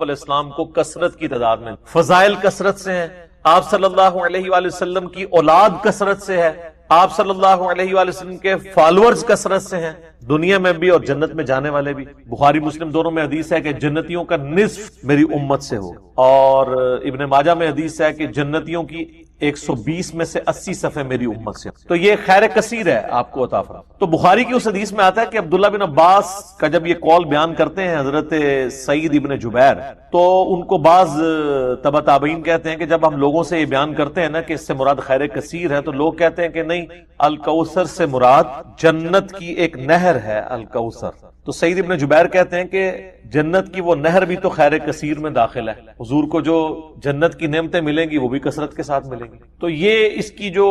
علیہ السلام کو کثرت کی تعداد میں، فضائل کثرت سے ہیں، آپ صلی اللہ علیہ وآلہ وسلم کی اولاد کثرت سے ہے، آپ صلی اللہ علیہ وآلہ وسلم کے فالورز کثرت سے ہیں، دنیا میں بھی اور جنت میں جانے والے بھی۔ بخاری مسلم دونوں میں حدیث ہے کہ جنتیوں کا نصف میری امت سے ہو، اور ابن ماجہ میں حدیث ہے کہ جنتیوں کی 120 میں سے 80 صفحے میری امت سے، تو یہ خیر کثیر ہے آپ کو عطا فرما۔ تو بخاری کی اس حدیث میں آتا ہے کہ عبداللہ بن عباس کا جب یہ قول بیان کرتے ہیں حضرت سعید ابن جبیر، تو ان کو بعض تبع تابعین کہتے ہیں کہ جب ہم لوگوں سے یہ بیان کرتے ہیں نا کہ اس سے مراد خیر کثیر ہے، تو لوگ کہتے ہیں کہ نہیں، الکوثر سے مراد جنت کی ایک نہر ہے الکوثر۔ تو سعید ابن جبیر کہتے ہیں کہ جنت کی وہ نہر بھی تو خیر کثیر میں داخل ہے، حضور کو جو جنت کی نعمتیں ملیں گی وہ بھی کثرت کے ساتھ ملیں گی۔ تو یہ اس کی جو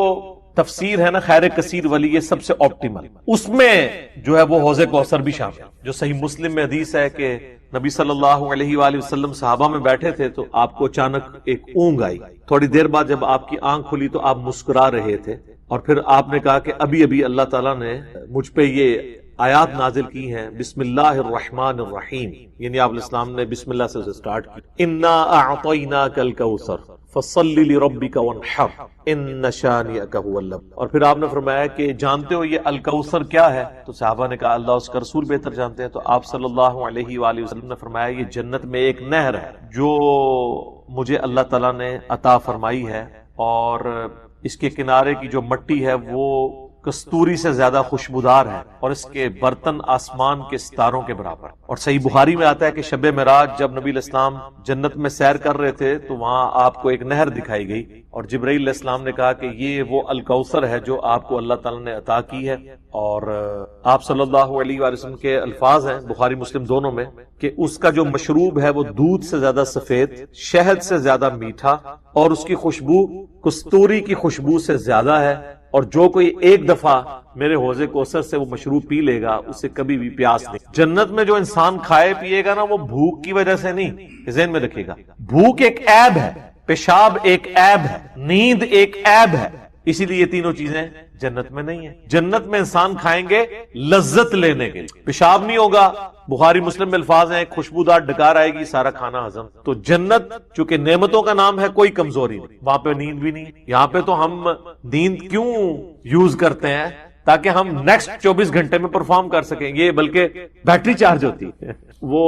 تفسیر ہے نا خیر کثیر والی، یہ سب سے آپٹیمل، اس میں جو ہے وہ حوض کوثر بھی شامل ہے۔ جو صحیح مسلم میں حدیث ہے کہ نبی صلی اللہ علیہ وآلہ وسلم صحابہ میں بیٹھے تھے تو آپ کو اچانک ایک اونگ آئی، تھوڑی دیر بعد جب آپ کی آنکھ کھلی تو آپ مسکرا رہے تھے، اور پھر آپ نے کہا کہ ابھی ابھی اللہ تعالیٰ نے مجھ پہ یہ آیات نازل کی ہیں، بسم اللہ الرحمن الرحیم، یعنی آپ علیہ السلام نے بسم اللہ سے اسے سٹارٹ کی، انا اعطیناک الکوثر فصل لربک وانحر ان شانئک هو الابتر۔ اور پھر آپ نے فرمایا کہ جانتے ہو یہ الکوثر کیا ہے؟ تو صحابہ نے کہا اللہ اس کا رسول بہتر جانتے ہیں۔ تو آپ صلی اللہ علیہ وآلہ وسلم نے فرمایا یہ جنت میں ایک نہر ہے جو مجھے اللہ تعالیٰ نے عطا فرمائی ہے، اور اس کے کنارے کی جو مٹی ہے وہ کستوری سے زیادہ خوشبودار ہے، اور اس کے برتن آسمان کے ستاروں کے برابر۔ اور صحیح بخاری میں آتا ہے کہ شب معراج جب نبی علیہ السلام جنت میں سیر کر رہے تھے تو وہاں آپ کو ایک نہر دکھائی گئی، اور جبرائیل علیہ السلام نے کہا کہ یہ وہ الکوثر ہے جو آپ کو اللہ تعالیٰ نے عطا کی ہے۔ اور آپ صلی اللہ علیہ وآلہ وسلم کے الفاظ ہیں بخاری مسلم دونوں میں کہ اس کا جو مشروب ہے وہ دودھ سے زیادہ سفید، شہد سے زیادہ میٹھا، اور اس کی خوشبو کستوری کی خوشبو سے زیادہ ہے، اور جو کوئی ایک دفعہ میرے حوض کوثر سے وہ مشروب پی لے گا اسے کبھی بھی پیاس نہیں۔ جنت میں جو انسان کھائے پیے گا نا وہ بھوک کی وجہ سے نہیں، ذہن میں رکھے گا، بھوک ایک عیب ہے، پیشاب ایک عیب ہے، نیند ایک عیب ہے، اسی لیے یہ تینوں چیزیں جنت میں نہیں ہیں۔ جنت میں انسان کھائیں گے لذت لینے کے لیے، پیشاب نہیں ہوگا، بخاری مسلم میں الفاظ ہیں خوشبودار ڈکار آئے گی، سارا کھانا ہضم۔ تو جنت چونکہ نعمتوں کا نام ہے، کوئی کمزوری نہیں، وہاں پہ نیند بھی نہیں۔ یہاں پہ تو ہم نیند کیوں یوز کرتے ہیں؟ تاکہ ہم نیکسٹ 24 گھنٹے میں پرفارم کر سکیں، یہ بلکہ بیٹری چارج ہوتی ہے۔ وہ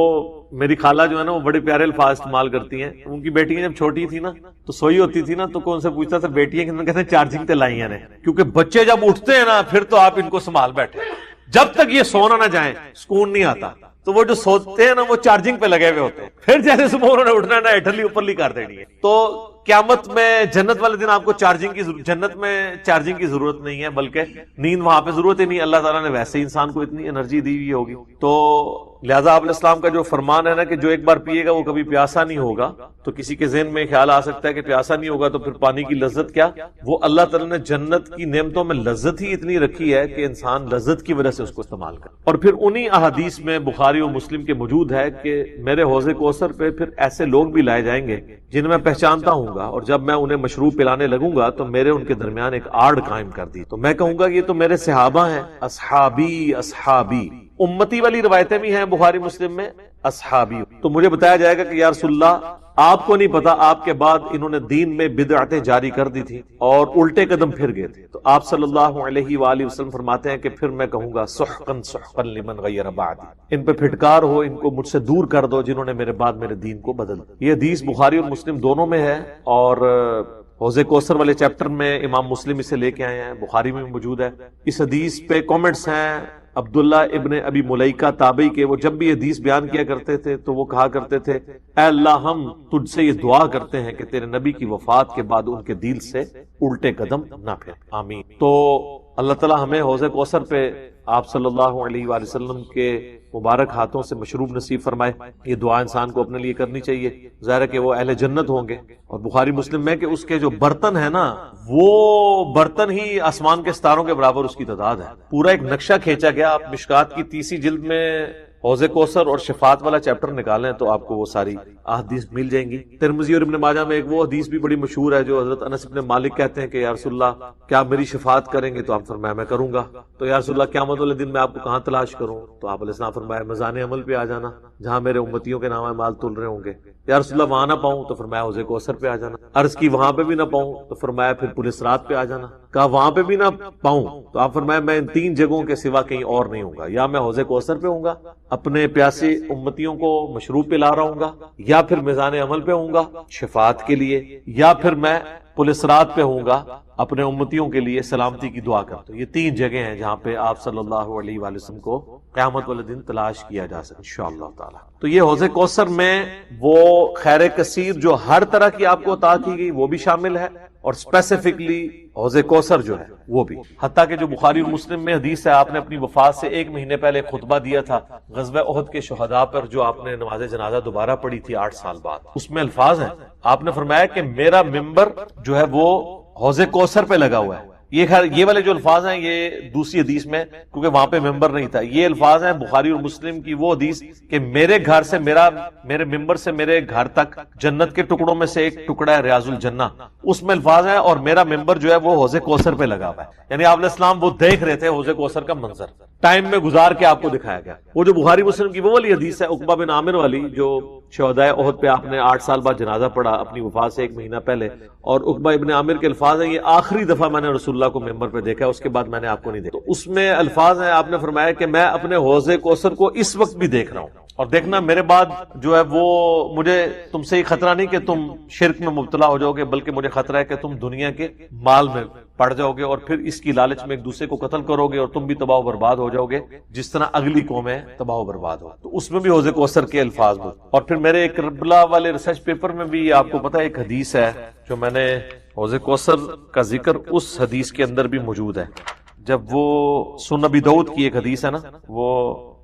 میری خالہ جو ہے نا وہ بڑے پیارے الفاظ استعمال کرتی ہیں، ان کی بیٹی جب چھوٹی تھی نا تو سوئی ہوتی تھی نا تو کون سے پوچھتا تھا بیٹی ہے کہ کہتے ہیں چارجنگ تے لائی ہیں، کیونکہ بچے جب اٹھتے ہیں نا پھر تو آپ ان کو سنبھال بیٹھے، جب تک یہ سونا نہ جائیں سکون نہیں آتا۔ تو وہ جو سوتے ہیں نا وہ چارجنگ پہ لگے ہوئے ہوتے ہیں، پھر جیسے صبح انہوں نے اٹھنا نا ایٹھلی اوپرلی کر دینی ہے۔ تو قیامت میں جنت والے دن آپ کو جنت میں چارجنگ کی ضرورت نہیں ہے، بلکہ نیند وہاں پہ ضرورت ہی نہیں، اللہ تعالیٰ نے ویسے ہی انسان کو اتنی انرجی دی ہوئی ہوگی۔ تو لہٰذا آپ علیہ السلام کا جو فرمان ہے نا کہ جو ایک بار پیے گا وہ کبھی پیاسا نہیں ہوگا، تو کسی کے ذہن میں خیال آ سکتا ہے کہ پیاسا نہیں ہوگا تو پھر پانی کی لذت کیا؟ وہ اللہ تعالیٰ نے جنت کی نعمتوں میں لذت ہی اتنی رکھی ہے کہ انسان لذت کی وجہ سے اس کو استعمال کرے۔ اور پھر انہی احادیث میں بخاری و مسلم کے موجود ہے کہ میرے حوض کوثر پہ پھر ایسے لوگ بھی لائے جائیں گے جن میں پہچانتا ہوں گا، اور جب میں انہیں مشروب پلانے لگوں گا تو میرے ان کے درمیان ایک آڑ قائم کر دی، تو میں کہوں گا یہ تو میرے صحابہ ہیں، اصحابی اصحابی۔ امتی والی روایتیں بھی ہیں بخاری مسلم میں، اصحابی۔ تو مجھے بتایا جائے گا کہ یا رسول اللہ آپ کو نہیں پتا آپ کے بعد انہوں نے دین میں بدعتیں جاری کر دی تھی اور الٹے قدم پھر گئے تھے، تو آپ صلی اللہ علیہ وآلہ وسلم فرماتے ہیں کہ پھر میں کہوں گا سحقا سحقا لمن غیر بعدی، ان پہ پھٹکار ہو، ان کو مجھ سے دور کر دو جنہوں نے میرے بعد میرے دین کو بدل دیا۔ یہ حدیث بخاری اور مسلم دونوں میں ہے، اور حوض کوثر والے چیپٹر میں امام مسلم اسے لے کے آئے ہیں، بخاری میں موجود ہے۔ اس حدیث پہ کامنٹس ہیں عبداللہ ابن ابی ملیکہ تابعی کے، وہ جب بھی حدیث بیان کیا کرتے تھے تو وہ کہا کرتے تھے اے اللہ ہم تجھ سے یہ دعا کرتے ہیں کہ تیرے نبی کی وفات کے بعد ان کے دل سے الٹے قدم نہ پھر، آمین۔ تو اللہ تعالیٰ ہمیں حوض کوثر پہ آپ صلی اللہ علیہ وآلہ وسلم کے مبارک ہاتھوں سے مشروب نصیب فرمائے۔ یہ دعا انسان کو اپنے لیے کرنی چاہیے، ظاہر ہے کہ وہ اہل جنت ہوں گے۔ اور بخاری مسلم میں کہ اس کے جو برتن ہے نا وہ برتن ہی آسمان کے ستاروں کے برابر اس کی تعداد ہے، پورا ایک نقشہ کھینچا گیا۔ آپ مشکات کی 30 جلد میں حوض کوثر اور شفاعت والا چیپٹر نکالیں تو آپ کو وہ ساری احادیث مل جائیں گی۔ ترمذی اور ابن ماجہ میں ایک وہ حدیث بھی بڑی مشہور ہے جو حضرت انس بن مالک کہتے ہیں کہ یا رسول اللہ کیا میری شفاعت کریں گے؟ تو آپ فرمایا میں کروں گا۔ تو یا رسول اللہ قیامت والے دن میں آپ کو کہاں تلاش کروں؟ تو آپ علیہ السلام فرمایا میزان عمل پہ آ جانا جہاں میرے امتیوں کے نام مال تل رہے ہوں گے۔ یا رسول اللہ وہاں نہ پاؤں؟ تو فرمایا حوض کوثر پہ آ جانا۔ عرض کی وہاں پہ بھی نہ پاؤں؟ تو فرمایا پھر پل صراط پہ آ جانا۔ کہا وہاں پہ بھی نہ پاؤں؟ تو آپ فرمایا میں ان 3 جگہوں کے سوا کہیں اور نہیں ہوں گا، یا میں حوض کوثر پہ ہوں گا اپنے پیاسے امتیوں کو مشروب پلا رہا ہوں گا، یا پھر میزان عمل پہ ہوں گا شفاعت کے لیے، یا پھر میں پل صراط پہ ہوں گا اپنے امتیوں کے لیے سلامتی کی دعا کرتا ہوں۔ یہ 3 جگہیں ہیں جہاں پہ آپ صلی اللہ علیہ وآلہ وسلم کو قیامت والے دن تلاش کیا جا سکے انشاءاللہ تعالی۔ تو یہ حوض کوثر میں وہ خیر کثیر جو ہر طرح کی آپ کو عطا کی گئی وہ بھی شامل ہے، اور اسپیسیفکلی حوض کوثر جو ہے وہ بھی، حتیٰ کہ جو بخاری اور مسلم میں حدیث ہے، آپ نے اپنی وفات سے 1 مہینے پہلے خطبہ دیا تھا غزوہ احد کے شہداء پر، جو آپ نے نماز جنازہ دوبارہ پڑھی تھی 8 سال بعد۔ اس میں الفاظ ہیں، آپ نے فرمایا کہ میرا ممبر جو ہے وہ حوض کوثر پہ لگا ہوا ہے۔ یہ والے جو الفاظ ہیں یہ دوسری حدیث میں، کیونکہ وہاں پہ ممبر نہیں تھا، یہ الفاظ ہیں بخاری اور مسلم کی وہ حدیث کہ میرے گھر سے میرے ممبر سے میرے گھر تک جنت کے ٹکڑوں میں سے ایک ٹکڑا ہے ریاض الجنہ، اس میں الفاظ ہیں اور میرا ممبر جو ہے وہ حوض کوثر پہ لگا ہوا ہے۔ یعنی آپ علیہ السلام وہ دیکھ رہے تھے حوض کوثر کا منظر، ٹائم میں گزار کے آپ کو دکھایا گیا۔ وہ جو بخاری مسلم کی وہ والی حدیث ہے عقبہ بن عامر والی، جو شہدائے احد پہ آپ نے 8 سال بعد جنازہ پڑھا اپنی وفات سے 1 مہینہ پہلے، اور عقبہ ابن عامر کے الفاظ ہیں یہ آخری دفعہ میں نے رسول اللہ کو ممبر پہ دیکھا، اس کے بعد میں نے آپ کو نہیں دیکھا۔ تو اس میں الفاظ ہیں، آپ نے فرمایا کہ میں اپنے حوض کوثر کو اس وقت بھی دیکھ رہا ہوں، اور دیکھنا میرے بعد جو ہے وہ مجھے تم سے یہ خطرہ نہیں کہ تم شرک میں مبتلا ہو جاؤ گے، بلکہ مجھے خطرہ ہے کہ تم دنیا کے مال میں پڑ جاؤ گے اور پھر اس کی لالچ میں ایک دوسرے کو قتل کرو گے اور تم بھی تباہ و برباد ہو جاؤ گے جس طرح اگلی قومیں تباہ و برباد ہو۔ تو اس میں بھی حوض کوثر کے الفاظ میں، اور پھر میرے ایک کربلا والے ریسرچ پیپر میں بھی آپ کو پتا ہے ایک حدیث ہے جو میں نے حوض کوثر کا ذکر اس حدیث کے اندر بھی موجود ہے، جب وہ سنن ابی داؤد کی ایک حدیث ہے نا، وہ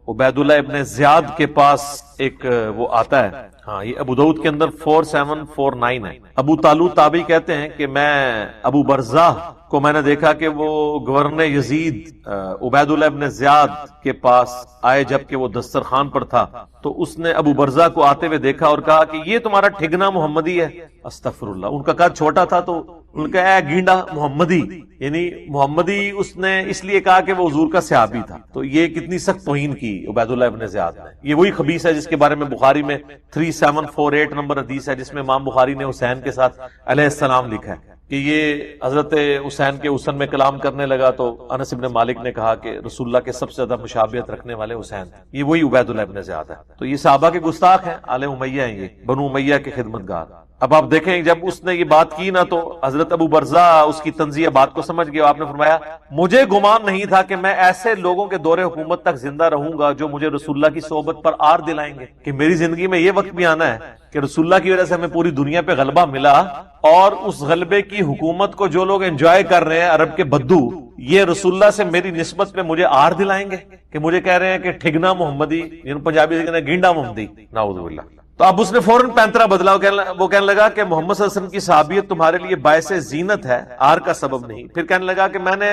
عبید اللہ ابن زیاد کے پاس ایک وہ آتا ہے، ہاں یہ ابو داؤد کے اندر 4749 ہے۔ ابو طالوت تابعی کہتے ہیں کہ میں ابو برزہ کو میں نے دیکھا کہ وہ گورنر یزید عبید اللہ ابن زیاد کے پاس آئے جبکہ وہ دسترخوان پر تھا، تو اس نے ابو برزہ کو آتے ہوئے دیکھا اور کہا کہ یہ تمہارا ٹھگنا محمدی ہے۔ استغفر اللہ، ان کا قد چھوٹا تھا تو ان کا اے گینڈا محمدی، یعنی محمدی اس نے اس لیے کہا کہ وہ حضور کا صحابی تھا۔ تو یہ کتنی سخت توہین کی عبید اللہ ابن زیاد نے۔ یہ وہی خبیث ہے جس کے بارے میں بخاری میں 3748 نمبر حدیث ہے، جس میں امام بخاری نے حسین کے ساتھ علیہ السلام لکھا ہے کہ یہ حضرت حسین کے حسن میں کلام کرنے لگا، تو انس بن مالک نے کہا کہ رسول اللہ کے سب سے زیادہ مشابہت رکھنے والے حسین تھے۔ یہ وہی عبید اللہ ابن زیاد ہے۔ تو یہ صحابہ کے گستاخ ہیں، آل امیہ ہیں، یہ بنو امیہ کے خدمتگار۔ اب آپ دیکھیں جب اس نے یہ بات کی نا تو حضرت ابو برزہ اس کی تنزیہ بات کو سمجھ گیا، آپ نے فرمایا مجھے گمان نہیں تھا کہ میں ایسے لوگوں کے دور حکومت تک زندہ رہوں گا جو مجھے رسول اللہ کی صحبت پر آر دلائیں گے، کہ میری زندگی میں یہ وقت بھی آنا ہے کہ رسول اللہ کی وجہ سے ہمیں پوری دنیا پہ غلبہ ملا، اور اس غلبے کی حکومت کو جو لوگ انجوائے کر رہے ہیں عرب کے بدو، یہ رسول اللہ سے میری نسبت پہ مجھے آر دلائیں گے کہ مجھے کہہ رہے ہیں کہ ٹھگنا محمدی، یعنی پنجابی سے کہتے ہیں گینڈا محمدی، نعوذ باللہ۔ تو اب اس نے فوراً پینترا بدلا، وہ کہنے لگا کہ محمد صلی اللہ علیہ وسلم کی صحابیت تمہارے لیے باعث زینت ہے، آر کا سبب نہیں۔ پھر کہنے لگا کہ میں نے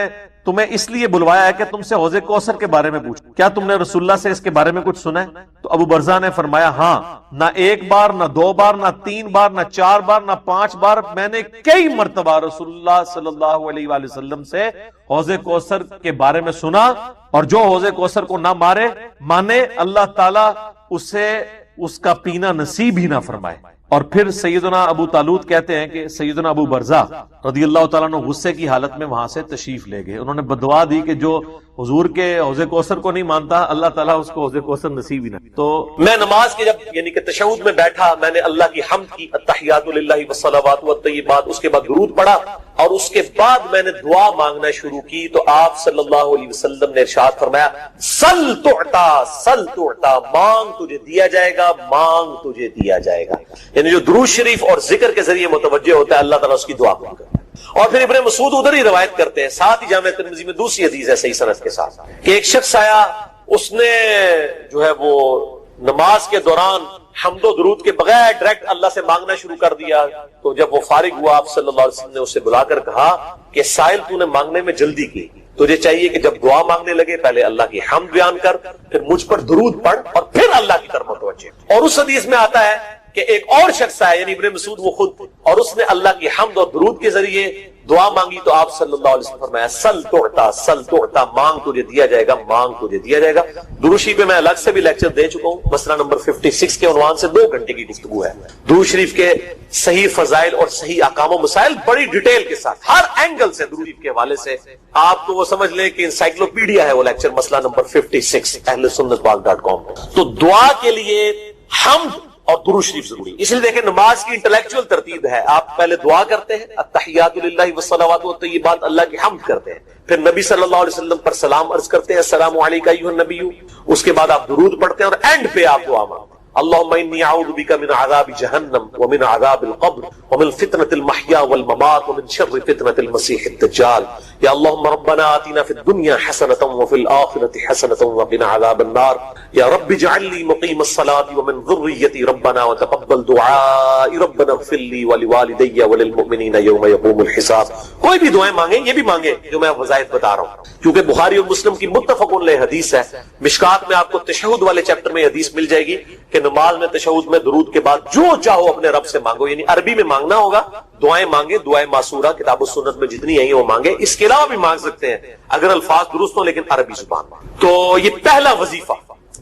تمہیں اس لیے بلوایا ہے کہ تم سے حوض کوثر کے بارے میں پوچھوں، کیا تم نے رسول اللہ سے اس کے بارے میں کچھ سنا ہے؟ تو ابو برزہ نے فرمایا ہاں، نہ 1 بار، نہ 2 بار، نہ 3 بار، نہ 4 بار، نہ 5 بار، میں نے کئی مرتبہ رسول اللہ صلی اللہ علیہ وآلہ وسلم سے حوض کوثر کے بارے میں سنا، اور جو حوض کوثر کو نہ مانے اللہ تعالیٰ اسے اس کا پینا نصیب ہی نہ فرمائے۔ اور پھر سیدنا ابو طالوت کہتے ہیں کہ سیدنا ابو برزہ رضی اللہ تعالیٰ عنہ غصے کی حالت میں وہاں سے تشریف لے گئے، انہوں نے بدعا دی کہ جو حضور کے حوض کوثر کو نہیں مانتا اللہ تعالیٰ اس کو حوض کوثر نصیب ہی نہ۔ تو میں نماز کے جب یعنی کہ تشہد میں بیٹھا، میں نے اللہ کی حمد کی، التحیات للہ والصلوات والطیبات، اس کے بعد درود پڑھا، اور اس کے بعد میں نے دعا مانگنا شروع کی، تو آپ صلی اللہ علیہ وسلم نے ارشاد فرمایا سل تعطا، سل تعطا، مانگ تجھے دیا جائے گا، مانگ تجھے دیا جائے گا۔ یعنی جو درود شریف اور ذکر کے ذریعے متوجہ ہوتا ہے اللہ تعالیٰ اس کی دعا قبول کرتا ہے۔ اور پھر ابن مسعود ادھر ہی روایت کرتے ہیں، ساتھ ہی جامع ترمذی میں دوسری حدیث ہے صحیح سند کے ساتھ، کہ ایک شخص آیا، اس نے جو ہے وہ نماز کے دوران حمد و درود کے بغیر ڈائریکٹ اللہ سے مانگنا شروع کر دیا۔ تو جب وہ فارغ ہوا، آپ صلی اللہ علیہ وسلم نے اسے بلا کر کہا کہ سائل تو نے مانگنے میں جلدی کی، تجھے چاہیے کہ جب دعا مانگنے لگے پہلے اللہ کی حمد بیان کر، پھر مجھ پر درود پڑھ، اور پھر اللہ کی طرف متوجہ۔ اور اس حدیث میں آتا ہے کہ ایک اور شخص ہے یعنی ابن مسعود وہ خود، اور اس نے اللہ کی حمد اور درود کے ذریعے دعا مانگی تو آپ صلی اللہ علیہ وسلم فرمایا سل تعطا سل تعطا، مانگ تجھے دیا جائے گا، مانگ تجھے دیا جائے گا۔ درود شریف پہ میں الگ سے بھی لیکچر دے چکا ہوں، مسئلہ نمبر 56 کے عنوان سے 2 گھنٹے کی گفتگو ہے۔ درود شریف کے صحیح فضائل اور صحیح احکام و مسائل بڑی ڈیٹیل کے ساتھ ہر اینگل سے درود شریف کے حوالے سے آپ کو وہ سمجھ لیں کہ انسائکلوپیڈیا ہے وہ لیکچر، مسئلہ نمبر 56 اہل سنت پاک.com۔ تو دعا کے لیے حمد اور درود شریف ضروری، اس لیے دیکھیں نماز کی انٹلیکچوئل ترتیب ہے، آپ پہلے دعا کرتے ہیں التحیات للہ والصلوات والطیبات، اللہ کی حمد کرتے ہیں، پھر نبی صلی اللہ علیہ وسلم پر سلام عرض کرتے ہیں السلام علیکہ ایھا النبی، اس کے بعد آپ درود پڑھتے ہیں اور اینڈ پہ آپ دعا مانگتے ہیں اللہم انی اعوذ بک من عذاب جہنم ومن عذاب القبر ومن فتنة المحیا والممات ومن شر فتنة المسیح الدجال، یا اللہم ربنا آتنا فی الدنیا حسنة وفی الآخرة حسنة وقنا عذاب النار، یا رب اجعل لی مقیم الصلاة ومن ذریتی ربنا وتقبل دعائی ربنا اغفر لی ولوالدی وللمؤمنین یوم یقوم الحساب۔ کوئی بھی دعائیں مانگیں، یہ بھی مانگیں جو میں وظائف بتا رہا ہوں، کیونکہ بخاری اور مسلم کی متفق علیہ حدیث ہے۔ مشکات میں آپ کو تشہد والے چیپٹر میں حدیث مل جائے گی کہ نماز میں تشہد میں درود کے بعد جو چاہو اپنے رب سے مانگو، یعنی عربی میں مانگنا ہوگا، دعائیں مانگے، دعائیں معصورہ کتاب و سنت میں جتنی ہیں وہ مانگے، اس کے علاوہ بھی مانگ سکتے ہیں اگر الفاظ درست ہوں لیکن عربی زبان میں۔ تو یہ پہلا وظیفہ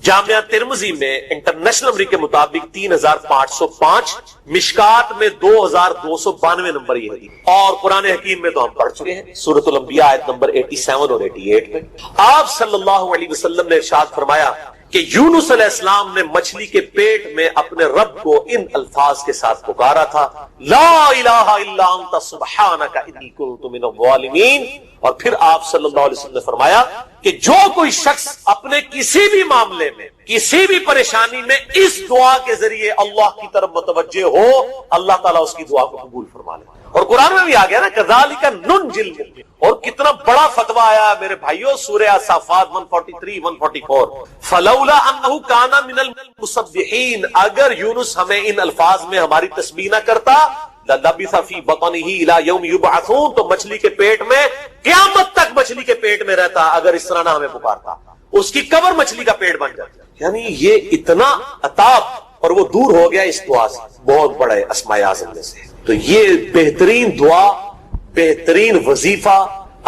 جامعہ ترمذی میں انٹرنیشنل نمبر کے مطابق 3505، مشکات میں 2292 نمبر یہ ہے، اور قرآن حکیم میں تو ہم پڑھ چکے ہیں سورۃ الانبیاء آیت نمبر 87 اور 88 میں آپ صلی اللہ علیہ وسلم نے ارشاد فرمایا کہ یونس علیہ السلام نے مچھلی کے پیٹ میں اپنے رب کو ان الفاظ کے ساتھ پکارا تھا لا الہ الا انت سبحانک انی کنت من الظالمین، اور پھر آپ صلی اللہ علیہ وسلم نے فرمایا کہ جو کوئی شخص اپنے کسی بھی معاملے میں کسی بھی پریشانی میں اس دعا کے ذریعے اللہ کی طرف متوجہ ہو اللہ تعالیٰ اس کی دعا کو قبول فرما لے۔ اور قرآن میں بھی آ گیا نا کذالک ننجی المؤمنین، اور کتنا بڑا فتویٰ آیا میرے بھائیوں سورہ صافات 143 144 فلولا انہ کان من المسبحین، اگر یونس ہمیں ان الفاظ میں ہماری تسبیح نہ کرتا للبث فی بطنہ الی یوم یبعثون، تو مچھلی کے پیٹ میں قیامت تک مچھلی کے پیٹ میں رہتا اگر اس طرح نہ ہمیں پکارتا، اس کی قبر مچھلی کا پیٹ بن جاتا۔ یعنی یہ اتنا عطاب، اور وہ دور ہو گیا اس دعا سے، بہت بڑے اسماء اعظم میں سے۔ تو یہ بہترین دعا، بہترین وظیفہ،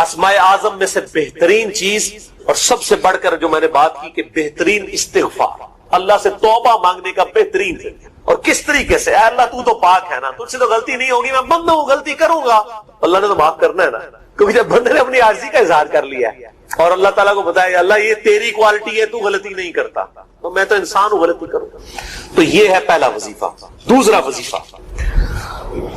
اسماء اعظم میں سے بہترین چیز، اور سب سے بڑھ کر جو میں نے بات کی کہ بہترین استغفار، اللہ سے توبہ مانگنے کا بہترین ذریعہ۔ اور کس طریقے سے؟ اے اللہ تو پاک ہے نا، تجھ سے تو غلطی نہیں ہوگی، میں بندہ ہوں غلطی کروں گا، اللہ نے تو معاف کرنا ہے نا، کیونکہ جب بندے نے اپنی عاجزی کا اظہار کر لیا ہے اور اللہ تعالیٰ کو بتایا اللہ یہ تیری کوالٹی ہے، تو غلطی نہیں کرتا، تو میں تو انسان ہوں غلطی کروں گا۔ تو یہ ہے پہلا وظیفہ۔ دوسرا وظیفہ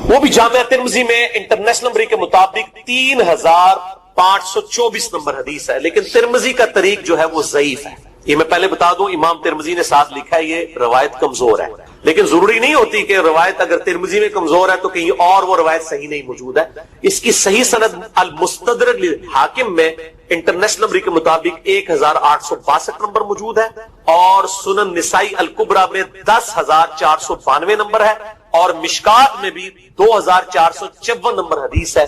وہ بھی جامعہ ترمذی میں انٹرنیشنل نمبر کے مطابق 3524 نمبر حدیث ہے، لیکن ترمذی کا طریق جو ہے وہ ضعیف ہے۔ یہ میں پہلے بتا دوں، امام ترمذی نے ساتھ لکھا ہے یہ روایت کمزور ہے، لیکن ضروری نہیں ہوتی کہ روایت اگر ترمذی میں کمزور ہے تو کہیں اور وہ روایت صحیح نہیں موجود ہے۔ اس کی صحیح سند المستدرک للحاکم میں انٹرنیشنل نمبر کے مطابق 1862 نمبر موجود ہے، اور سنن نسائی الکبریٰ میں 10492 نمبر ہے، اور مشکات میں بھی 2454 نمبر حدیث ہے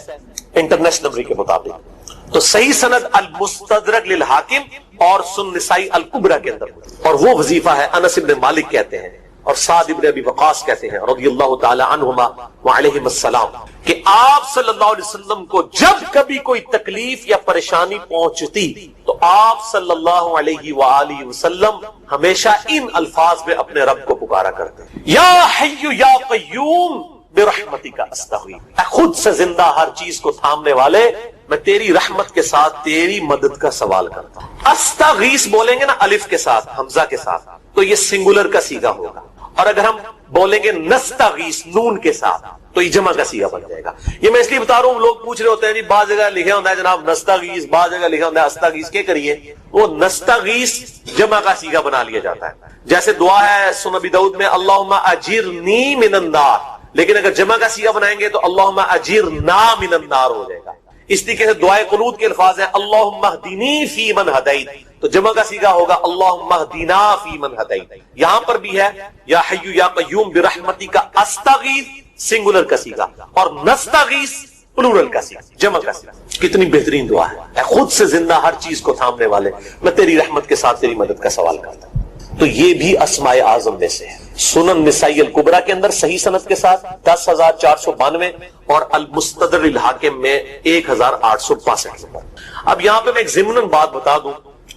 انٹرنیشنل نمبر کے مطابق۔ تو صحیح سند المستدرک للحاکم اور سنن نسائی الکبریٰ کے اندر، اور وہ وظیفہ ہے انس بن مالک کہتے ہیں اور سعد بن ابی وقاص کہتے ہیں رضی اللہ تعالی عنہما وعلیہم السلام کہ آپ صلی اللہ علیہ وسلم کو جب کبھی کوئی تکلیف یا پریشانی پہنچتی تو آپ صلی اللہ علیہ وآلہ وسلم ہمیشہ ان الفاظ میں اپنے رب کو پکارا کرتے ہیں یا حی یا قیوم برحمتک استغیث، خود سے زندہ ہر چیز کو تھامنے والے میں تیری رحمت کے ساتھ تیری مدد کا سوال کرتا ہوں۔ استغیث بولیں گے نا الف کے ساتھ حمزہ کے ساتھ تو یہ سنگولر کا صیغہ ہوگا، اور اگر ہم بولیں گے نستغیث نون کے ساتھ تو یہ جمع کا صیغہ بن جائے گا۔ یہ میں اس لیے بتا رہا ہوں، لوگ پوچھ رہے ہوتے ہیں جی بعض جگہ لکھا ہوتا ہے جناب نستغیث، بعض جگہ لکھا ہوتا ہے استغیث، کیا کریے؟ وہ نستغیث جمع کا صیغہ بنا لیا جاتا ہے، جیسے دعا ہے سنن ابی داؤد میں اللہم اجرنی من النار، لیکن اگر جمع کا صیغہ بنائیں گے تو اللہم اجرنا من النار ہو جائے گا۔ اس طریقے سے دعائے قنوت کے الفاظ ہیں اللہم اہدنی فی من ہدیت، تو جمع کا صیغہ ہوگا اللہم اہدنا فی من ہدیت۔ یہاں پر بھی ہے یا حی یا قیوم برحمتک استغیث سنگولر کا صیغہ، اور نستغیث پلورل کا سیکھ، جمع کا سیکھ. کتنی بہترین دعا ہے. اے خود سے زندہ ہر چیز کو تھامنے والے، میں تیری رحمت کے ساتھ تیری مدد کا سوال کرتا ہوں. تو یہ بھی اسماء اعظم میں سے ہے. سنن نسائی الکبریٰ کے اندر صحیح سند کے ساتھ 10,492 اور المستدرک الحاکم میں 1,865 نمبر. اب یہاں پہ میں ایک ضمناً بات بتا دوں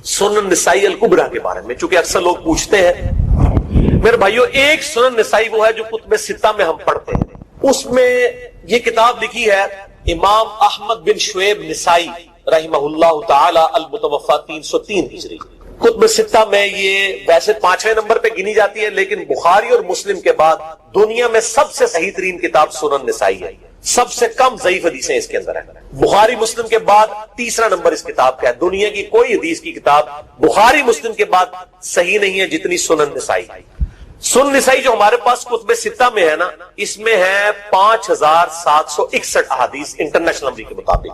سنن نسائی الکبریٰ کے بارے میں، چونکہ اکثر لوگ پوچھتے ہیں. میرے بھائیو، ایک سنن نسائی وہ ہے جو کتب ستہ میں ہم پڑھتے ہیں. اس میں یہ کتاب لکھی ہے امام احمد بن شعیب نسائی رحمہ اللہ تعالی المتوفی 303 ہجری. کتب ستہ میں یہ ویسے 5ویں نمبر پہ گنی جاتی ہے، لیکن بخاری اور مسلم کے بعد دنیا میں سب سے صحیح ترین کتاب سنن نسائی ہے. سب سے کم ضعیف حدیثیں اس کے اندر ہیں. بخاری مسلم کے بعد تیسرا نمبر اس کتاب کا ہے. دنیا کی کوئی حدیث کی کتاب بخاری مسلم کے بعد صحیح نہیں ہے جتنی سنن نسائی. سنن نسائی جو ہمارے پاس کتب ستہ میں ہے نا، اس میں ہے 5,761 احادیث انٹرنیشنل نمبر کے مطابق.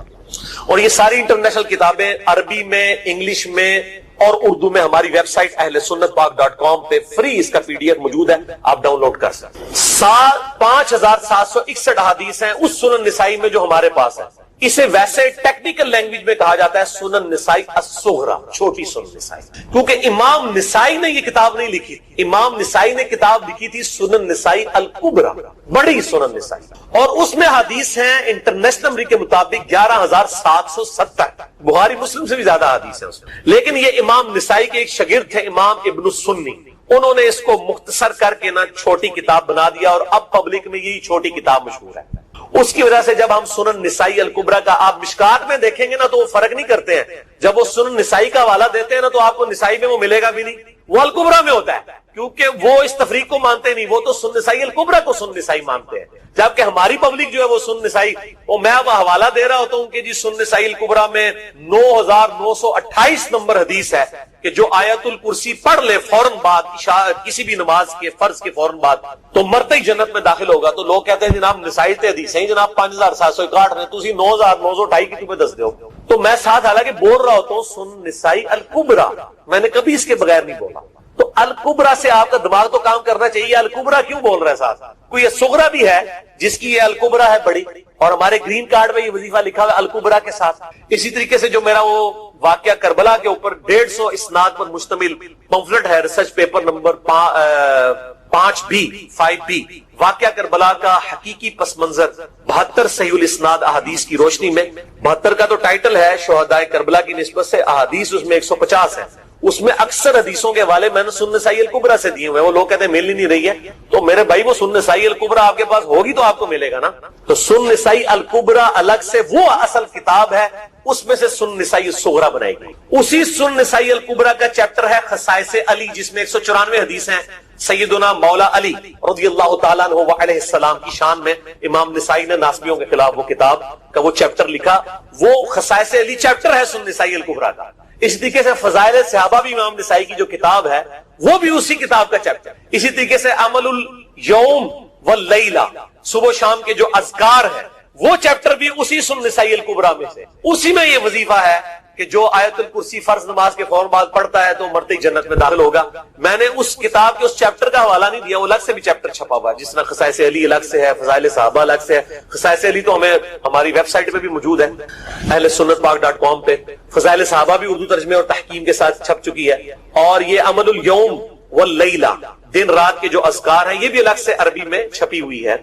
اور یہ ساری انٹرنیشنل کتابیں عربی میں، انگلش میں اور اردو میں ہماری ویب سائٹ اہلسنتپاک.com پہ فری اس کا PDF موجود ہے، آپ ڈاؤن لوڈ کر سکتے. 5,761 احادیث ہیں اس سنن نسائی میں جو ہمارے پاس ہے. اسے ویسے ٹیکنیکل لینگویج میں کہا جاتا ہے سنن نسائی الصغریٰ، چھوٹی سنن نسائی. کیونکہ امام نسائی نے یہ کتاب نہیں لکھی، امام نسائی نے کتاب لکھی تھی سنن نسائی الکبریٰ، بڑی سنن نسائی. اور اس میں حدیث ہیں انٹرنیشنل نمبر کے مطابق 11,770. بخاری مسلم سے بھی زیادہ حدیث ہے اس میں. لیکن یہ امام نسائی کے ایک شاگرد تھے امام ابن السنی، انہوں نے اس کو مختصر کر کے نا چھوٹی کتاب بنا دیا، اور اب پبلک میں یہی چھوٹی کتاب مشہور ہے. اس کی وجہ سے جب ہم سنن نسائی الکبریٰ کا آپ مشکات میں دیکھیں گے نا تو وہ فرق نہیں کرتے ہیں. جب وہ سنن نسائی کا حوالہ دیتے ہیں نا تو آپ کو نسائی میں وہ ملے گا بھی نہیں، وہ الکبریٰ میں ہوتا ہے، کیونکہ وہ اس تفریق کو مانتے نہیں. وہ تو سنن نسائی الکبریٰ کو سنن نسائی مانتے ہیں، جبکہ ہماری پبلک جو ہے وہ سنن نسائی، وہ میں اب حوالہ دے رہا ہوتا ہوں کہ جی سنن نسائی الکبریٰ میں 9,928 نمبر حدیث ہے کہ جو آیت الکرسی پڑھ لے فوراً بعد کسی بھی نماز کے فرض کے فوراً بعد تو مرتے ہی جنت میں داخل ہوگا. تو لوگ کہتے ہیں جناب نسائی تے حدیث ہیں جناب 5,761 نے، تسی 9,928 کی تمہیں دس دو. تو میں ساتھ حالانکہ بول رہا ہوتا ہوں سنن نسائی الکبریٰ، میں نے کبھی اس کے بغیر نہیں بولا. تو الکبریٰ سے آپ کا دماغ تو کام کرنا چاہیے. الکبریٰ کیوں بول رہے ہیں ساتھ؟ کوئی یہ صغریٰ بھی ہے جس کی یہ الکبریٰ ہے بڑی، اور ہمارے گرین کارڈ میں یہ وظیفہ لکھا ہوا ہے الکبریٰ کے ساتھ. اسی طریقے سے جو میرا وہ واقعہ کربلا کے اوپر 150 اسناد پر مشتمل پمفلٹ ہے، ریسرچ پیپر نمبر 5B واقعہ کربلا کا حقیقی پس منظر 72 صحیح الاسناد احادیث کی روشنی میں. 72 کا تو ٹائٹل ہے شہدائے کربلا کی نسبت سے، احادیث اس میں 150 ہے. اس میں اکثر حدیثوں کے حوالے میں نے سنن نسائی الکبریٰ سے دیے ہوئے ہیں. وہ لوگ کہتے ہیں مل ہی نہیں رہی ہے، تو میرے بھائی وہ سنن نسائی الکبریٰ آپ کے پاس ہوگی تو آپ کو ملے گا نا. تو سنن نسائی الکبریٰ الگ سے وہ اصل کتاب ہے، اس میں سے سنن نسائی الصغریٰ بنائی گئی. اسی سنن نسائی الکبریٰ کا چیپٹر ہے خصائص علی، جس میں 194 حدیث ہیں سیدنا مولا علی رضی اللہ تعالیٰ عنہ علیہ السلام کی شان میں. امام نسائی نے ناسبیوں کے خلاف وہ کتاب کا وہ چیپٹر لکھا، وہ خصائص علی چیپٹر ہے سنن نسائی الکبریٰ کا. اسی طریقے سے فضائل صحابہ بھی امام نسائی کی جو کتاب ہے وہ بھی اسی کتاب کا چیپٹر. اسی طریقے سے عمل الیوم واللیلہ، صبح و شام کے جو اذکار ہیں وہ چیپٹر بھی اسی سنن نسائی الکبریٰ میں سے. اسی میں یہ وظیفہ ہے کہ جو آیت الکرسی فرض نماز کے فوراً بعد پڑھتا ہے تو مرتے ہی جنت میں داخل ہوگا. میں نے اس کتاب کے اس چیپٹر کا حوالہ نہیں دیا، وہ الگ سے بھی چیپٹر چھپا ہوا ہے، جس طرح خصائص علی الگ سے ہے، فضائل صحابہ الگ سے ہے. خصائص علی تو ہمیں ہماری ویب سائٹ پہ بھی موجود ہے اہلسنتپاک.com پہ. فضائل صحابہ بھی اردو ترجمے اور تحکیم کے ساتھ چھپ چکی ہے. اور یہ عمل الیوم واللیلہ، دن رات کے جو اذکار ہیں، یہ بھی الگ سے عربی میں چھپی ہوئی ہے.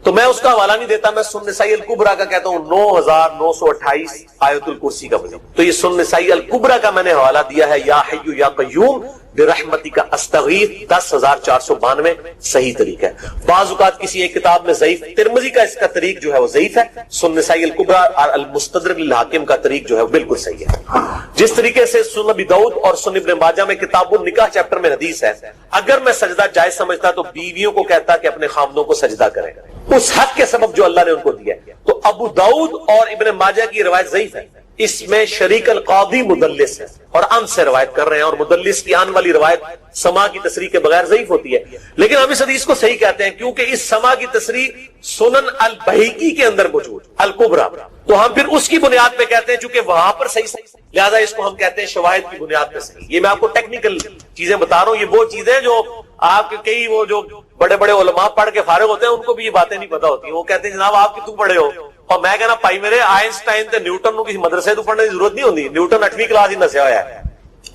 تو میں اس کا حوالہ نہیں دیتا، میں سنن نسائی الکبریٰ کا کہتا ہوں 9,928 آیت الکرسی کا وظیفہ. تو یہ سنن نسائی الکبریٰ کا میں نے حوالہ دیا ہے یا حی یا قیوم برحمتک استغیث 10,492 صحیح طریقہ ہے. بعض اوقات کسی ایک کتاب میں ضعیف، ترمذی کا اس کا طریق جو ہے وہ ضعیف ہے، سنن نسائی الکبریٰ اور المستدرک الحاکم کا طریق جو ہے وہ بالکل صحیح ہے. جس طریقے سے سنن ابی داؤد اور سنن ابن ماجہ میں کتاب النکاح چیپٹر میں حدیث ہے، اگر میں سجدہ جائز سمجھتا تو بیویوں کو کہتا کہ اپنے خامدوں کو سجدہ کریں اس حق کے سبب جو اللہ نے ان کو دیا. تو ابو داؤد اور ابن ماجہ کی روایت ضعیف ہے، اس میں شریک القاضی مدلس ہے اور ان سے روایت کر رہے ہیں، اور مدلس کی ان والی روایت سما کی تصریح کے بغیر ضعیف ہوتی ہے. لیکن ہم اس حدیث کو صحیح کہتے ہیں کیونکہ اس سما کی تصریح سنن البہیقی کے اندر موجود الکبریٰ، تو ہم پھر اس کی بنیاد پہ کہتے ہیں چونکہ وہاں پر صحیح لہذا اس کو ہم کہتے ہیں شواہد کی بنیاد پہ صحیح. یہ میں آپ کو ٹیکنیکل چیزیں بتا رہا ہوں، یہ وہ چیزیں جو آپ کے کئی وہ جو بڑے بڑے علماء پڑھ کے فارغ ہوتے ہیں ان کو بھی یہ باتیں نہیں پتا ہوتی. وہ کہتے ہیں جناب آپ کتوں پڑھے ہو اور میں کہنا پائی میرے آئنسٹائن تے نیوٹن نو کسی مدرسے تو پڑھنے کی ضرورت نہیں ہوندی، نیوٹن 8ویں کلاس ہی نسیا ہوا ہے،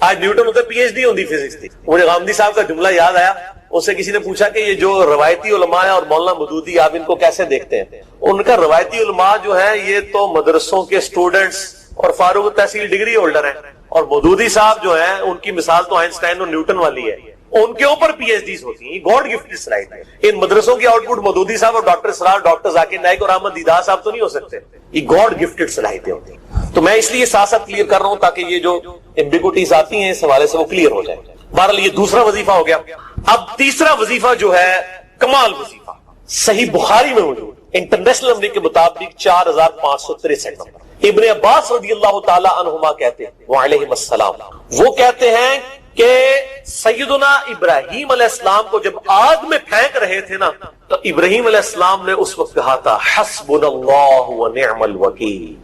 آج نیوٹن تے پی ایچ ڈی ہوندی فزکس کی۔ مجھے غامدی صاحب کا جملہ یاد آیا، اس سے کسی نے پوچھا کہ یہ جو روایتی علماء ہیں اور مولانا مودودی آپ ان کو کیسے دیکھتے ہیں؟ ان کا روایتی علماء جو ہیں یہ تو مدرسوں کے اسٹوڈنٹس اور فاروق تحصیل ڈگری ہولڈر ہیں، اور مودودی صاحب جو ہیں ان کی مثال تو آئنسٹائن اور نیوٹن والی ہے، ان کے اوپر پی ایچ ڈیز ہوتی ہیں، گاڈ گفٹڈ سلائڈ ہے۔ ان مدرسوں کی آؤٹ پٹ مودودی صاحب اور ڈاکٹر اسرار، ڈاکٹر ذاکر نائک اور احمد دیدار صاحب تو نہیں ہو سکتے، یہ گاڈ گفٹڈ صلاحیتیں ہوتی ہیں۔ تو میں اس لیے ساتھ ساتھ کلیئر کر رہا ہوں تاکہ یہ جو ایمبیگوٹیز آتی ہیں اس حوالے سے وہ کلیئر ہو جائے۔ بہرحال یہ دوسرا وظیفہ ہو گیا۔ اب تیسرا وظیفہ جو ہے کمال وظیفہ، صحیح بخاری میں موجود، انٹرنیشنل نمبر کے مطابق 4563 نمبر۔ ابن عباس رضی اللہ تعالی عنہما کہتے ہیں وعلیہم السلام، وہ کہتے ہیں کہ سیدنا ابراہیم علیہ السلام کو جب آگ میں پھینک رہے تھے نا تو ابراہیم علیہ السلام نے اس وقت کہا تھا حسبنا اللہ ونعم الوکیل،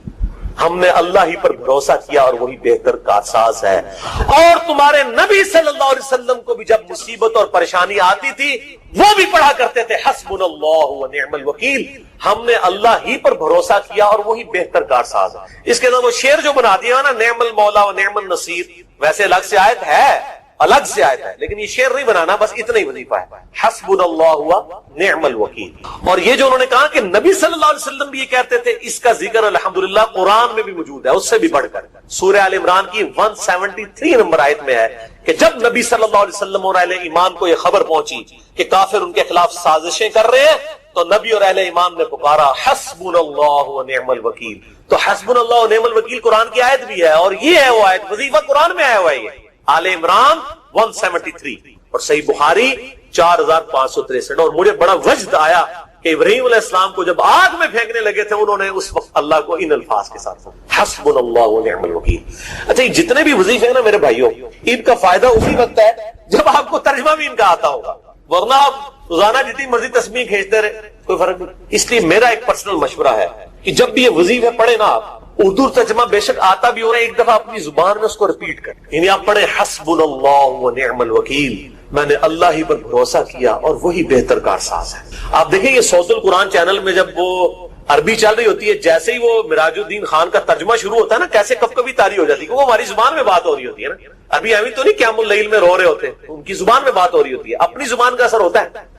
ہم نے اللہ ہی پر بھروسہ کیا اور وہی بہتر کارساز ہے۔ اور تمہارے نبی صلی اللہ علیہ وسلم کو بھی جب مصیبت اور پریشانی آتی تھی وہ بھی پڑھا کرتے تھے حسبنا اللہ ونعم الوکیل، ہم نے اللہ ہی پر بھروسہ کیا اور وہی بہتر کارساز ہے۔ اس کے اندر وہ شعر جو بنا دیا نا نعم المولا و نعم النصیر، ویسے الگ سے آیت ہے، الگ سے آیت ہے، لیکن یہ شعر نہیں بنانا، بس اتنا ہی وظیفہ ہے حسبنا اللہ و نعم الوکیل۔ اور یہ جو انہوں نے کہا کہ نبی صلی اللہ علیہ وسلم بھی یہ کہتے تھے، اس کا ذکر الحمدللہ قرآن میں بھی موجود ہے، اس سے بھی بڑھ کر سورہ آل عمران کی 173 نمبر آیت میں ہے کہ جب نبی صلی اللہ علیہ وسلم اور اہل ایمان کو یہ خبر پہنچی کہ کافر ان کے خلاف سازشیں کر رہے ہیں تو نبی اور اہل ایمان نے پکارا حسبنا اللہ و نعم الوکیل۔ تو حسبنا اللہ و نعم الوکیل قرآن کی آیت بھی ہے، اور یہ ہے وہ آیت، وظیفہ قرآن میں آیا ہوا ہے، آل عمران 173 اور صحیح بخاری 4563۔ اور مجھے بڑا وجد آیا کہ ابراہیم علیہ السلام کو جب آگ میں پھینکنے لگے تھے انہوں نے اس وقت اللہ کو ان الفاظ کے ساتھ حسبنا اللہ و نعم الوکیل۔ اچھا، یہ جتنے بھی وظیفے ہیں نا میرے بھائیوں، ان کا فائدہ اسی وقت ہے جب آپ کو ترجمہ بھی ان کا آتا ہوگا، ورنہ آپ روزانہ جتنی مرضی تسبیح کھینچتے رہے کوئی فرق نہیں۔ اس لیے میرا ایک پرسنل مشورہ ہے کہ جب بھی یہ وظیفے پڑھے نا آپ، اردو ترجمہ بے شک آتا بھی ہو رہا ہے، ایک دفعہ اپنی زبان میں اس کو ریپیٹ کر، یعنی آپ پڑھیں حسبنا اللہ و نعم الوکیل، میں نے اللہ ہی پر بھروسہ کیا اور وہی بہتر کارساز ہے۔ آپ دیکھیں یہ صوت القرآن چینل میں جب وہ عربی چل رہی ہوتی ہے، جیسے ہی وہ مراج الدین خان کا ترجمہ شروع ہوتا ہے نا، کیسے کب کبھی تاری ہو جاتی ہے، وہ ہماری زبان میں بات ہو رہی ہوتی ہے نا، ابھی ابھی تو نہیں قیام اللیل میں رو رہے ہوتے، ان کی زبان میں بات ہو رہی ہوتی ہے، اپنی زبان کا اثر ہوتا ہے۔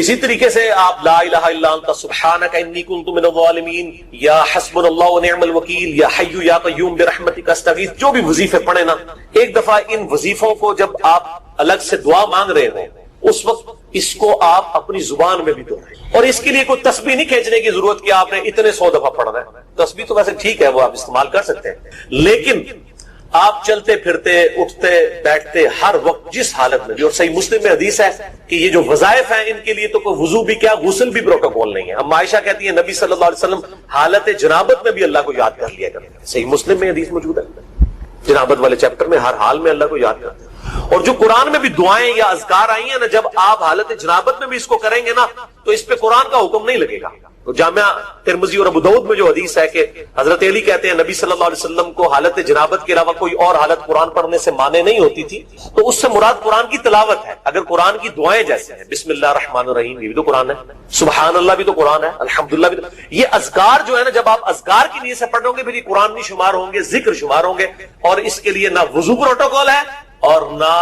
اسی طریقے سے آپ لا الہ الا انت سبحانک انی کنت من الظالمین، یا حسبنا اللہ و نعم الوکیل، یا حی یا قیوم برحمتک استغیث، جو بھی وظیفے پڑھیں نا، ایک دفعہ ان وظیفوں کو جب آپ الگ سے دعا مانگ رہے ہوں اس وقت اس کو آپ اپنی زبان میں بھی دہرائیں، اور اس کے لیے کوئی تسبیح نہیں کھینچنے کی ضرورت کہ آپ نے اتنے 100 دفعہ پڑھنا ہے، تسبیح تو ویسے ٹھیک ہے وہ آپ استعمال کر سکتے ہیں، لیکن آپ چلتے پھرتے اٹھتے بیٹھتے ہر وقت جس حالت میں بھی، اور صحیح مسلم میں حدیث ہے کہ یہ جو وظائف ہیں ان کے لیے تو کوئی وضو بھی کیا غسل بھی پروٹوکول نہیں ہے۔ ہم عائشہ کہتی ہیں نبی صلی اللہ علیہ وسلم حالت جنابت میں بھی اللہ کو یاد کر لیا کرتے ہیں، صحیح مسلم میں حدیث موجود ہے، جنابت والے چیپٹر میں ہر حال میں اللہ کو یاد کرتے ہیں۔ اور جو قرآن میں بھی دعائیں یا اذکار آئی ہیں نا، جب آپ حالت جنابت میں بھی اس کو کریں گے نا تو اس پہ قرآن کا حکم نہیں لگے گا۔ تو جامعہ ترمذی اور ابو داؤد میں جو حدیث ہے کہ حضرت علی کہتے ہیں نبی صلی اللہ علیہ وسلم کو حالت جنابت کے علاوہ کوئی اور حالت قرآن پڑھنے سے مانے نہیں ہوتی تھی، تو اس سے مراد قرآن کی تلاوت ہے۔ اگر قرآن کی دعائیں جیسے ہیں بسم اللہ الرحمن الرحیم، یہ بھی تو قرآن ہے، سبحان اللہ بھی تو قرآن ہے، الحمدللہ بھی تو، یہ اذکار جو ہے نا جب آپ اذکار کی نیت سے پڑھو گے پھر یہ قرآن نہیں شمار ہوں گے، ذکر شمار ہوں گے، اور اس کے لیے نہ وضو پروٹوکول ہے اور نہ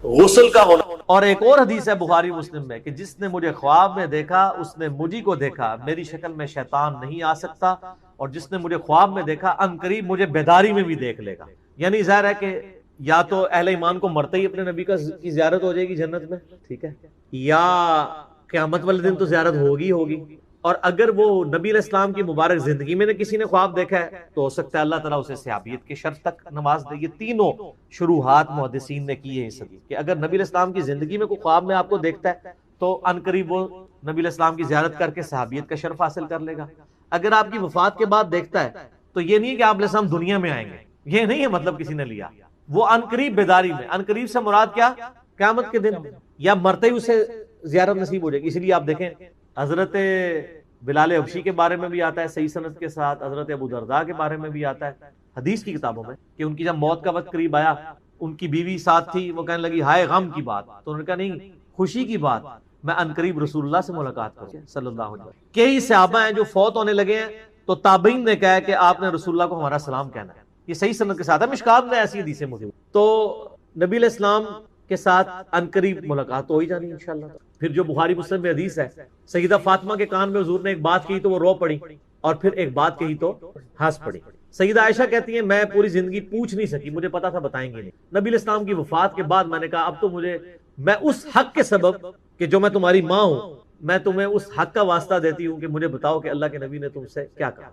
غسل کا ہونا۔ اور ایک اور حدیث ہے بخاری مسلم میں کہ جس نے مجھے خواب میں دیکھا اس نے مجھی کو دیکھا، میری شکل میں شیطان نہیں آ سکتا، اور جس نے مجھے خواب میں دیکھا ان قریب مجھے بیداری میں بھی دیکھ لے گا۔ یعنی ظاہر ہے کہ یا تو اہل ایمان کو مرتے ہی اپنے نبی کی زیارت ہو جائے گی جنت میں، ٹھیک ہے، یا قیامت والے دن تو زیارت ہوگی ہوگی، اور اگر وہ نبی علیہ السلام کی مبارک زندگی میں نے کسی نے خواب دیکھا ہے تو ہو سکتا ہے اللہ تعالیٰ اسے صحابیت کے شرف تک نواز دے۔ یہ تینوں شروحات محدثین نے کی ہے اس حدیث کہ اگر نبی علیہ السلام کی زندگی میں کوئی خواب میں آپ کو دیکھتا ہے تو ان قریب وہ نبی علیہ السلام کی زیارت کر کے صحابیت کا شرف حاصل کر لے گا۔ اگر آپ کی وفات کے بعد دیکھتا ہے تو یہ نہیں کہ آپ علیہ السلام دنیا میں آئیں گے، یہ نہیں ہے مطلب کسی نے لیا، وہ ان قریب بیداری میں، ان قریب سے مراد کیا، قیامت کے دن یا مرتے ہی اسے زیارت نصیب ہو جائے گی۔ اسی لیے آپ دیکھیں حضرت بلال حبشی کے بارے میں بھی آتا ہے صحیح سند کے ساتھ، حضرت ابو درداء کے بارے میں بھی آتا ہے حدیث کی کتابوں میں کہ ان کی جب موت کا وقت قریب آیا ان کی بیوی ساتھ تھی، وہ کہنے لگی ہائے غم کی بات، تو انہوں نے کہا نہیں خوشی کی بات، میں ان قریب رسول اللہ سے ملاقات کروں صلی اللہ علیہ وسلم۔ کئی صحابہ ہیں جو فوت ہونے لگے ہیں تو تابعین نے کہا کہ آپ نے رسول اللہ کو ہمارا سلام کہنا ہے. یہ صحیح سند کے ساتھ ہے، مشکات میں ایسی حدیثیں موجود. تو نبی علیہ السلام کے ساتھ عنقریب ملاقات ہو ہی جانی انشاءاللہ. پھر جو بخاری مسلم میں حدیث ہے، سیدہ فاطمہ کے کان میں حضور نے ایک بات کہی تو وہ رو پڑی، اور پھر ایک بات کہی تو ہنس پڑی. سیدہ عائشہ کہتی ہیں میں پوری زندگی پوچھ نہیں سکی، مجھے پتا تھا بتائیں گے نہیں. نبی علیہ السلام کی وفات کے بعد میں نے کہا اب تو میں اس حق کے سبب کہ جو میں تمہاری ماں ہوں، میں تمہیں اس حق کا واسطہ دیتی ہوں کہ مجھے بتاؤ کہ اللہ کے نبی نے تم سے کیا کہا.